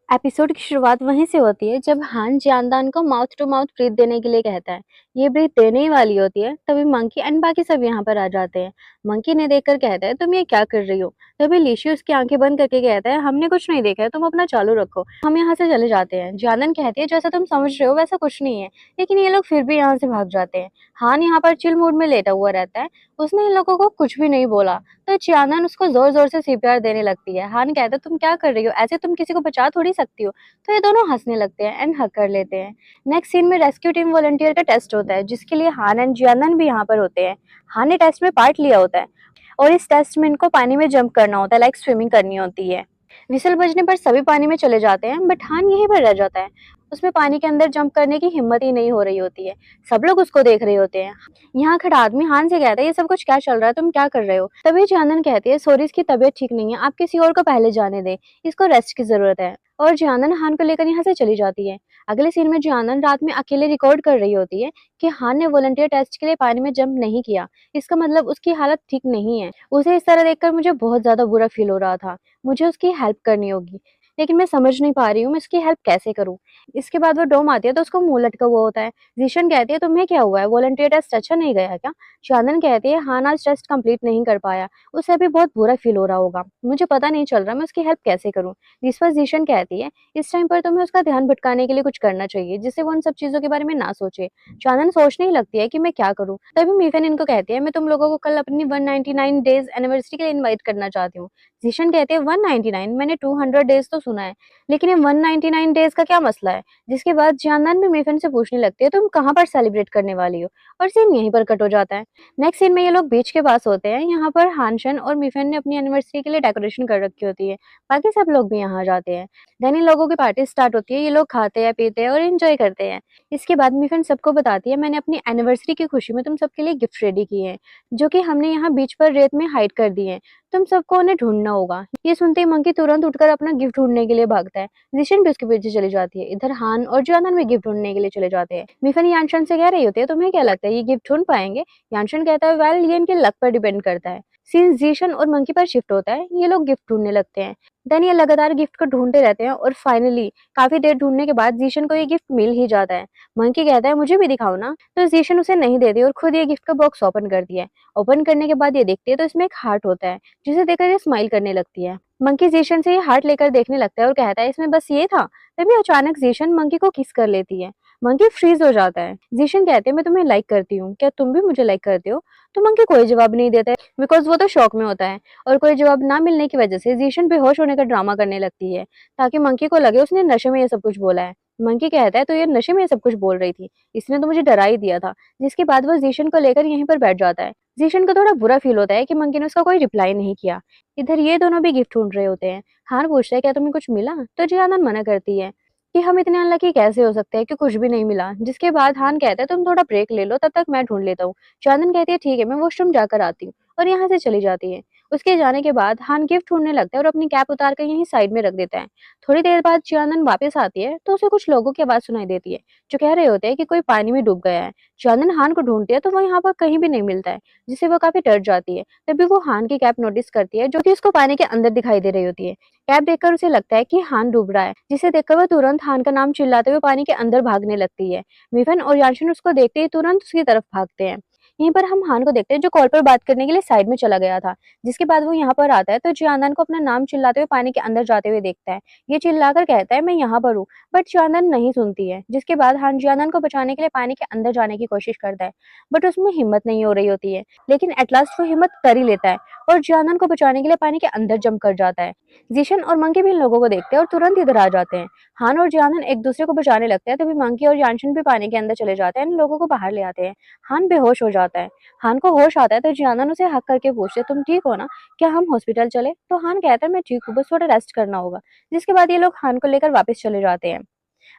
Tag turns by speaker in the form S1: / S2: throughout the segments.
S1: Episode की शुरुआत वहीं से होती है जब हान जानदान को माउथ टू माउथ ब्रीथ देने के लिए कहता है। ये ब्रीथ देने ही वाली होती है तभी मंकी एंड बाकी सब यहाँ पर आ जाते हैं। मंकी ने देखकर कहता है तुम ये क्या कर रही हो। तभी लिशी उसकी आंखें बंद करके कहता है हमने कुछ नहीं देखा है, तुम अपना चालू रखो, हम यहाँ से चले जाते हैं। जानदान कहती है जैसा तुम समझ रहे हो वैसा कुछ नहीं है, लेकिन ये लोग फिर भी यहाँ से भाग जाते हैं। हान यहाँ पर चिल मूड में लेटा हुआ रहता है, उसने इन लोगों को कुछ भी नहीं बोला। तो जानदान उसको जोर जोर से सीपीआर देने लगती है। हान कहता है तुम क्या कर रही हो, ऐसे तुम किसी को बचा थोड़ी सकती हो। तो ये दोनों हंसने लगते हैं एंड हग कर लेते हैं। नेक्स्ट सीन में रेस्क्यू टीम वॉलंटियर का टेस्ट होता है जिसके लिए हान एंड जियानन भी यहाँ पर होते हैं। हान ने टेस्ट में पार्ट लिया होता है और इस टेस्ट में इनको पानी में जंप करना होता है, लाइक स्विमिंग करनी होती है। विसल बजने पर सभी पानी में चले जाते हैं बट हान यहीं पर रह जाता है। उसमें पानी के अंदर जंप करने की हिम्मत ही नहीं हो रही होती है। सब लोग उसको देख रहे होते हैं। यहाँ खड़ा आदमी हान से कहता है ये सब कुछ क्या चल रहा है, तुम क्या कर रहे हो। तभी जानन कहती है सॉरी, इसकी तबीयत ठीक नहीं है, आप किसी और को पहले जाने दें, इसको रेस्ट की जरूरत है। और जानन हान को लेकर यहाँ से चली जाती है। अगले सीन में जानन रात में अकेले रिकॉर्ड कर रही होती है कि हान ने वॉलंटियर टेस्ट के लिए पानी में जंप नहीं किया, इसका मतलब उसकी हालत ठीक नहीं है। उसे इस तरह देखकर मुझे बहुत ज्यादा बुरा फील हो रहा था। मुझे उसकी हेल्प करनी होगी, लेकिन मैं समझ नहीं पा रही हूँ मैं इसकी हेल्प कैसे करूँ। इसके बाद वो डोम आती है तो उसको मुंह लटका हुआ होता है। जीशन कहती है तुम्हें क्या हुआ है, वॉलंटियर टेस्ट अच्छा नहीं गया है क्या। चांदन कहती है हान आज टेस्ट कंप्लीट नहीं कर पाया, उसे अभी बहुत बुरा फील हो रहा होगा, मुझे पता नहीं चल रहा मैं उसकी हेल्प कैसे करूँ। जिस पर जीशन कहती है इस टाइम पर तुम्हें उसका ध्यान भटकाने के लिए कुछ करना चाहिए जिससे वो उन सब चीजों के बारे में ना सोचे। चांदन सोचने ही लगती है कि मैं क्या करूँ। तभी मीफन इनको कहती है मैं तुम लोगों को कल अपनी 199 डेज एनिवर्सरी के लिए इन्वाइट करना चाहती हूँ। जीशन कहते हैं 199, मैंने 200 डेज तो सुना है, लेकिन ये 199 डेज का क्या मसला है। जिसके बाद जानदान भी मिफन से पूछने लगती है तुम कहाँ पर सेलिब्रेट करने वाली हो, और सीन यहीं पर कट हो जाता है। नेक्स्ट सीन में ये लोग बीच के पास होते हैं। यहाँ पर हानशन और मिफन ने अपनी एनिवर्सरी के लिए डेकोरेशन कर रखी होती है, बाकी सब लोग भी यहाँ जाते हैं। देन इन लोगों की पार्टी स्टार्ट होती है, ये लोग खाते हैं पीते हैं और एंजॉय करते हैं। इसके बाद मिफन सबको बताती है मैंने अपनी एनिवर्सरी की खुशी में तुम सबके लिए गिफ्ट रेडी किए हैं, जो कि हमने यहाँ बीच पर रेत में हाइड कर दिए हैं, तुम सबको उन्हें ढूंढना होगा। ये सुनते ही मंकी तुरंत उठकर अपना गिफ्ट ढूंढने के लिए भागता है। जिशन भी उसके पीछे चली जाती है। इधर हान और जानन भी गिफ्ट ढूंढने के लिए चले जाते हैं। मिफन यानशन से कह रही होती है तुम्हें क्या लगता है ये गिफ्ट ढूंढ पाएंगे। यानशन कहता है वेल ये इनके लक पर डिपेंड करता है। सीन जीशन और मंकी पर शिफ्ट होता है, ये लोग गिफ्ट ढूंढने लगते हैं। देन ये लगातार गिफ्ट को ढूंढते रहते हैं और फाइनली काफी देर ढूंढने के बाद जीशन को ये गिफ्ट मिल ही जाता है। मंकी कहता है मुझे भी दिखाओ ना, तो जीशन उसे नहीं देती और खुद ये गिफ्ट का बॉक्स ओपन करती है। ओपन करने के बाद ये देखती है तो इसमें एक हार्ट होता है, जिसे देखकर ये स्माइल करने लगती है। मंकी जीशन से ये हार्ट लेकर देखने लगता है और कहता है इसमें बस ये था। तभी अचानक जीशन मंकी को किस कर लेती है। मंकी फ्रीज हो जाता है। जीशन कहते हैं मैं तुम्हें लाइक करती हूँ, क्या तुम भी मुझे लाइक करते हो। तो मंकी कोई जवाब नहीं देता है बिकॉज वो तो शॉक में होता है। और कोई जवाब ना मिलने की वजह से जीशन बेहोश होने का ड्रामा करने लगती है, ताकि मंकी को लगे उसने नशे में ये सब कुछ बोला है। मंकी कहता है तो ये नशे में ये सब कुछ बोल रही थी, इसने तो मुझे डरा ही दिया था। जिसके बाद वो जीशन को लेकर यहीं पर बैठ जाता है। जीशन को थोड़ा बुरा फील होता है कि मंकी ने उसका कोई रिप्लाई नहीं किया। इधर ये दोनों भी गिफ्ट ढूंढ रहे होते हैं। हान पूछता है क्या तुम्हें कुछ मिला, तो जियानन मना करती है कि हम इतने अनलकी कैसे हो सकते हैं कि कुछ भी नहीं मिला। जिसके बाद हान कहता है तुम थोड़ा ब्रेक ले लो, तब तक मैं ढूंढ लेता हूँ। चांदन कहती है ठीक है मैं वॉशरूम जाकर आती हूँ, और यहाँ से चली जाती है। उसके जाने के बाद हान गिफ्ट ढूंढने लगता है और अपनी कैप उतार कर यहीं साइड में रख देता है। थोड़ी देर बाद चांदन वापस आती है तो उसे कुछ लोगों की आवाज सुनाई देती है, जो कह रहे होते हैं कि कोई पानी में डूब गया है। चांदन हान को ढूंढती है तो वो यहाँ पर कहीं भी नहीं मिलता है, जिससे वो काफी डर जाती है। तभी वो हान की कैप नोटिस करती है, जो कि उसको पानी के अंदर दिखाई दे रही होती है। कैप देखकर उसे लगता है कि हान डूब रहा है, जिसे देखकर वह तुरंत हान का नाम चिल्लाते हुए पानी के अंदर भागने लगती है। मिफन और यानशन उसको देखते ही तुरंत उसकी तरफ भागते हैं। यहीं पर हम हान को देखते हैं जो कॉल पर बात करने के लिए साइड में चला गया था। जिसके बाद वो यहाँ पर आता है तो जियानन को अपना नाम चिल्लाते हुए पानी के अंदर जाते हुए देखता है। ये चिल्लाकर कहता है मैं यहाँ पर हूँ, बट जियानन नहीं सुनती है। जिसके बाद हान जियानन को बचाने के लिए पानी के अंदर जाने की कोशिश करता है, बट उसमें हिम्मत नहीं हो रही होती है। लेकिन एट लास्ट वो हिम्मत कर ही लेता है और जियानन को बचाने के लिए पानी के अंदर जंप कर जाता है। जीशन और मंकी भी इन लोगों को देखते हैं और तुरंत इधर आ जाते हैं। हान और जियानन एक दूसरे को बचाने लगते हैं, तभी मंकी और यानशन भी पानी के अंदर चले जाते हैं, इन लोगों को बाहर ले आते हैं। हान बेहोश हो जाता है। हान को होश आता है तो जियानन उसे हक करके पूछते तुम ठीक हो ना, क्या हम हॉस्पिटल चले। तो हान कहता है मैं ठीक हूँ, बस थोड़ा रेस्ट करना होगा। जिसके बाद ये लोग हान को लेकर वापस चले जाते हैं।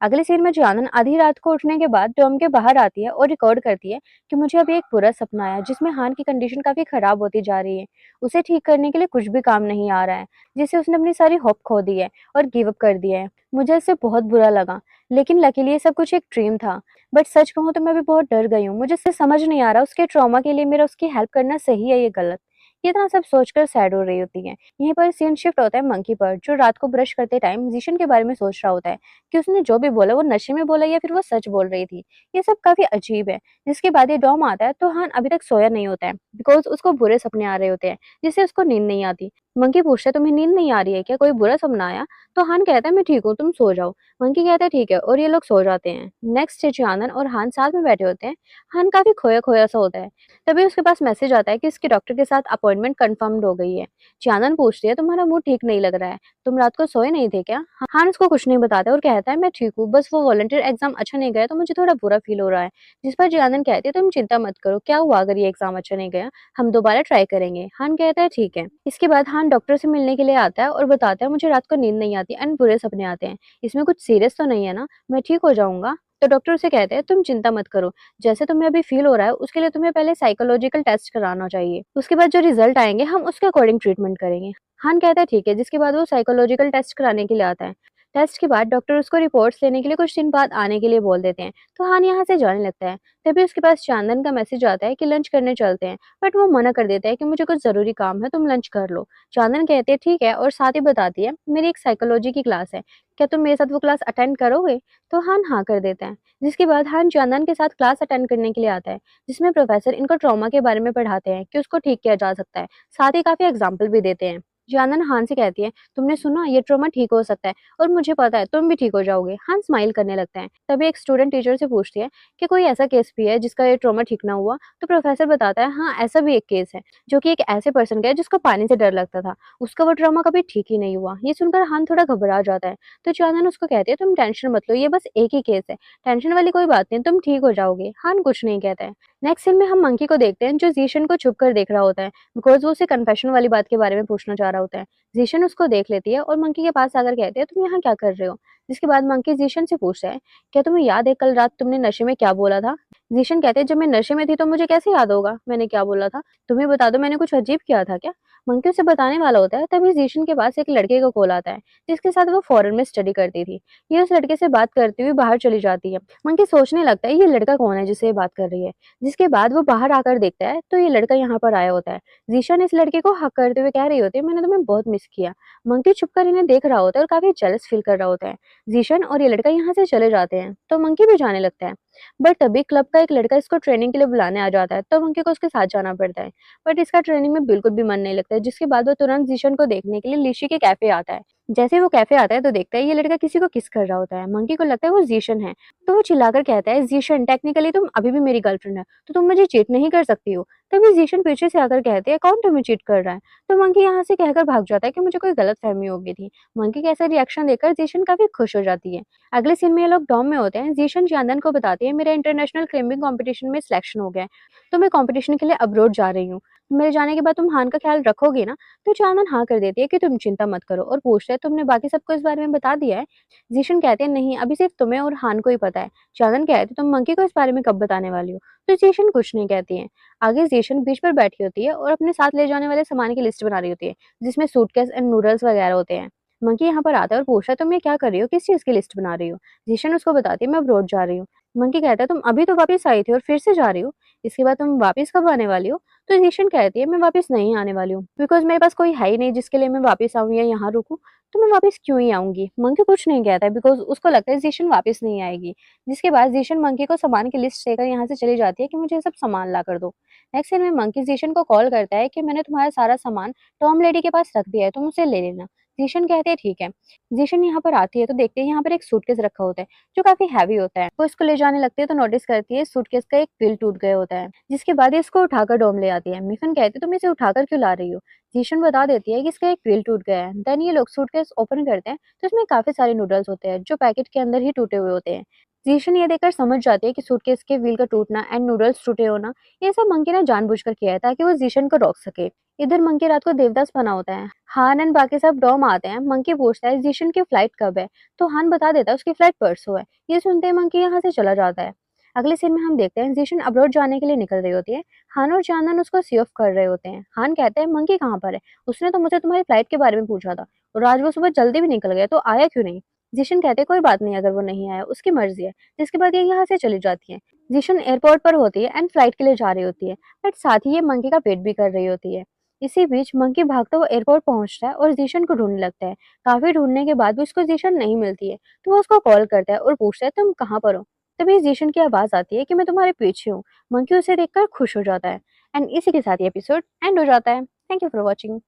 S1: अगले सीन में जियानन आधी रात को उठने के बाद डोम के बाहर आती है और रिकॉर्ड करती है कि मुझे अभी एक बुरा सपना आया जिसमें हान की कंडीशन काफी खराब होती जा रही है। उसे ठीक करने के लिए कुछ भी काम नहीं आ रहा है, जिससे उसने अपनी सारी होप खो दी है और गिव अप कर दिया है। मुझे इससे बहुत बुरा लगा, लेकिन लकीली ये सब कुछ एक ड्रीम था। बट सच कहूँ तो मैं भी बहुत डर गई हूँ, मुझे इससे समझ नहीं आ रहा उसके ट्रॉमा के लिए मेरा उसकी हेल्प करना सही है या गलत। ये इतना सब सोचकर सैड हो रही होती है। यहीं पर सीन शिफ्ट होता है मंकी पर, जो रात को ब्रश करते टाइम जीशन के बारे में सोच रहा होता है कि उसने जो भी बोला वो नशे में बोला या फिर वो सच बोल रही थी। ये सब काफी अजीब है। जिसके बाद ये डॉम आता है तो हान अभी तक सोया नहीं होता है, बिकॉज उसको बुरे सपने आ रहे होते हैं जिससे उसको नींद नहीं आती। मंकी पूछता है तुम्हें नींद नहीं आ रही है क्या, कोई बुरा सपना आया? तो हान कहता है मैं ठीक हूँ, तुम सो जाओ। मंकी कहता है ठीक है, और ये लोग सो जाते हैं। नेक्स्ट डे चानन और हान साथ में बैठे होते हैं। हान काफी खोया खोया सा होता है। तभी उसके पास मैसेज आता है कि उसकी डॉक्टर के साथ अपॉइंटमेंट कंफर्म्ड हो गई है। चानन पूछती है तुम्हारा मूड ठीक नहीं लग रहा है, तुम रात को सोए नहीं थे क्या? हान उसको कुछ नहीं बताता और कहता है मैं ठीक हूँ, बस वो वॉलंटियर एग्जाम अच्छा नहीं गया तो मुझे थोड़ा बुरा फील हो रहा है। जिस पर चानन कहती है तुम चिंता मत करो, क्या हुआ अगर ये एग्जाम अच्छा नहीं गया, हम दोबारा ट्राई करेंगे। हान कहता है ठीक है। इसके बाद हान डॉक्टर से मिलने के लिए आता है और बताता है मुझे रात को नींद नहीं आती एंड बुरे सपने आते हैं, इसमें कुछ सीरियस तो नहीं है ना, मैं ठीक हो जाऊंगा। तो डॉक्टर उसे कहते हैं तुम चिंता मत करो, जैसे तुम्हें अभी फील हो रहा है उसके लिए तुम्हें पहले साइकोलॉजिकल टेस्ट कराना चाहिए, उसके बाद जो रिजल्ट आएंगे हम उसके अकॉर्डिंग ट्रीटमेंट करेंगे। हान कहता है ठीक है, जिसके बाद वो साइकोलॉजिकल टेस्ट कराने के लिए आता है। टेस्ट के बाद डॉक्टर उसको रिपोर्ट्स लेने के लिए कुछ दिन बाद आने के लिए बोल देते हैं। तो हान यहाँ से जाने लगता है। तभी उसके पास चांदन का मैसेज आता है कि लंच करने चलते हैं, बट वो मना कर देता है कि मुझे कुछ जरूरी काम है, तुम लंच कर लो। चांदन कहते हैं ठीक है, और साथ ही बताती है मेरी एक साइकोलॉजी की क्लास है, क्या तुम मेरे साथ वो क्लास अटेंड करोगे? तो हान हाँ कर देता है। जिसके बाद हान चांदन के साथ क्लास अटेंड करने के लिए आता है, जिसमें प्रोफेसर इनको ट्रॉमा के बारे में पढ़ाते हैं कि उसको ठीक किया जा सकता है, साथ ही काफी एग्जाम्पल भी देते हैं। जानन हान से कहती है तुमने सुना ये ट्रॉमा ठीक हो सकता है, और मुझे पता है तुम भी ठीक हो जाओगे। हान स्माइल करने लगता है। तभी एक स्टूडेंट टीचर से पूछती है कि कोई ऐसा केस भी है जिसका ये ट्रॉमा ठीक ना हुआ? तो प्रोफेसर बताता है हाँ ऐसा भी एक केस है, जो कि एक ऐसे पर्सन का है जिसको पानी से डर लगता था, उसका वो ट्रॉमा कभी ठीक ही नहीं हुआ। ये सुनकर हान थोड़ा घबरा जाता है। तो जानन उसको कहती है तुम टेंशन मत लो, ये बस एक ही केस है, टेंशन वाली कोई बात नहीं, तुम ठीक हो जाओगे। हान कुछ नहीं कहता है। नेक्स्ट सीन में हम मंकी को देखते हैं जो जीशन को छुप कर देख रहा होता है, बिकॉज वो उसे कन्फेशन वाली बात के बारे में पूछना चाह रहा होता है। जीशन उसको देख लेती है और मंकी के पास आकर कहती है तुम यहाँ क्या कर रहे हो? जिसके बाद मंकी जीशन से पूछता है क्या तुम्हें याद है कल रात तुमने नशे में क्या बोला था? जीशन कहते हैं जब मैं नशे में थी तो मुझे कैसे याद होगा मैंने क्या बोला था, तुम्हें बता दो मैंने कुछ अजीब किया था क्या? मंकी उसे बताने वाला होता है, तभी जीशन के पास एक लड़के का कॉल आता है जिसके साथ वो फॉरेन में स्टडी करती थी। ये उस लड़के से बात करती हुई बाहर चली जाती है। मंकी सोचने लगता है ये लड़का कौन है जिससे ये बात कर रही है। जिसके बाद वो बाहर आकर देखता है तो ये लड़का यहाँ पर आया होता है। जीशन इस लड़के को हक करते हुए कह रही होती है मैंने तुम्हें बहुत मिस किया। मंकी छुपकर इन्हें देख रहा होता है और काफी जेलस फील कर रहा होता है। जीशन और ये लड़का यहाँ से चले जाते हैं तो मंकी भी जाने लगता है। बट तभी क्लब का एक लड़का इसको ट्रेनिंग के लिए बुलाने आ जाता है, तो मंकी को उसके साथ जाना पड़ता है। बट इसका ट्रेनिंग में बिल्कुल भी मन नहीं लगता है। जिसके बाद वो तुरंत जीशन को देखने के लिए लिशी के कैफे आता है। जैसे वो कैफे आता है तो देखता है ये लड़का किसी को किस कर रहा होता है। मंकी को लगता है वो जीशन है, तो वो चिल्लाकर कहता है जीशन टेक्निकली तुम अभी भी मेरी गर्लफ्रेंड है, तो तुम मुझे चीट नहीं कर सकती हो। तभी जीशन पीछे से आकर कहते हैं कौन तुम्हें चीट कर रहा है? तो मंकी यहाँ से कहकर भाग जाता है कि मुझे कोई गलत फहमी हो गई थी। मंकी का ऐसा रिएक्शन देखकर जीशन काफी खुश हो जाती है। अगले सीन में ये लोग डॉम में होते हैं। जीशन चांदन को बताती है मेरा इंटरनेशनल क्लाइंबिंग कंपटीशन में सिलेक्शन हो गया है, तो मैं कंपटीशन के लिए अब्रॉड जा रही हूँ। मेरे जाने के बाद तुम हान का ख्याल रखोगे ना? तो चांदन हाँ कर देती है कि तुम चिंता मत करो, और पूछते है तुमने बाकी सबको इस बारे में बता दिया है? जीशन कहते हैं नहीं, अभी सिर्फ तुम्हें और हान को ही पता है। चांदन कहते तुम मंकी को इस बारे में कब बताने वाली हो? तो जीशन कुछ नहीं कहती है। आगे जीशन बीच पर बैठी होती है और अपने साथ ले जाने वाले सामान की लिस्ट बना रही होती है, जिसमें सूटकेस एंड नूडल्स वगैरह होते हैं। मंकी यहाँ पर आता है और पूछता है तुम ये क्या कर रही हो, किस चीज की लिस्ट बना रही हो? जीशन उसको बताती है मैं अब्रॉड जा रही हूँ। मंकी कहता है तुम अभी तो वापस आई थी और फिर से जा रही हो, इसके बाद तुम वापस कब आने वाली हो? तो जीशन कहती है मैं वापस नहीं आने वाली हूँ, बिकॉज मेरे पास कोई है ही नहीं जिसके लिए मैं वापस आऊँ या यहाँ रुकूं, तो मैं वापस क्यों ही आऊंगी। मंकी कुछ नहीं कहता है, बिकॉज उसको लगता है जीशन वापस नहीं आएगी। जिसके बाद जीशन मंकी को सामान की लिस्ट देकर यहाँ से चली जाती है कि मुझे ये सब सामान ला कर दो। नेक्स्ट सीन में मंकी जीशन को कॉल करता है कि मैंने तुम्हारा सारा सामान टॉम लेडी के पास रख दिया है, तुम उसे ले लेना। जीशन कहते हैं ठीक है। जीशन यहाँ पर आती है तो देखते हैं यहाँ पर एक सूटकेस रखा होता है जो काफी हैवी होता है। वो इसको ले जाने लगती है तो नोटिस करती है सूटकेस का एक व्हील टूट गया होता है। जिसके बाद ये इसको उठाकर डोम ले आती है। मिफन कहती है तुम इसे उठाकर क्यों ला रही हो? जीशन बता देती है कि इसका एक व्हील टूट गया है। देन ये लोग सूटकेस ओपन करते हैं तो इसमें काफी सारे नूडल्स होते हैं जो पैकेट के अंदर ही टूटे हुए होते हैं। जीशन ये देखकर समझ जाती है कि सूटकेस के व्हील का टूटना एंड नूडल्स टूटे होना ये सब मंकी ने जानबूझकर किया है ताकि वो जीशन को रोक सके। इधर मंकी रात को देवदास बना होता है। हान एंड बाकी सब डॉम आते हैं। मंकी पूछता है जीशन की फ्लाइट कब है? तो हान बता देता है उसकी फ्लाइट परसों है। ये सुनते ही मंकी यहाँ से चला जाता है। अगले सीन में हम देखते हैं जीशन अब्रॉड जाने के लिए निकल रही होती है। हान और चांदन उसको सी ऑफ कर रहे होते हैं। हान कहते हैं मंकी कहाँ पर है? उसने तो मुझे तुम्हारी फ्लाइट के बारे में पूछा था, और आज वो सुबह जल्दी भी निकल गया, तो आया क्यों नहीं? जीशन कहते कोई बात नहीं, अगर वो नहीं आया उसकी मर्जी है। जिसके बाद ये यहाँ से चली जाती है। जीशन एयरपोर्ट पर होती है एंड फ्लाइट के लिए जा रही होती है, बट साथ ही ये मंकी का वेट भी कर रही होती है। इसी बीच मंकी भागता हुआ एयरपोर्ट पहुंचता है और जीशन को ढूंढने लगता है। काफी ढूंढने के बाद भी उसको जीशन नहीं मिलती है, तो वो उसको कॉल करता है और पूछता है तुम कहाँ पर हो। तभी जीशन की आवाज आती है कि मैं तुम्हारे पीछे हूँ। मंकी उसे देखकर खुश हो जाता है। एंड इसी के साथ ये एपिसोड एंड हो जाता है। Thank you for watching.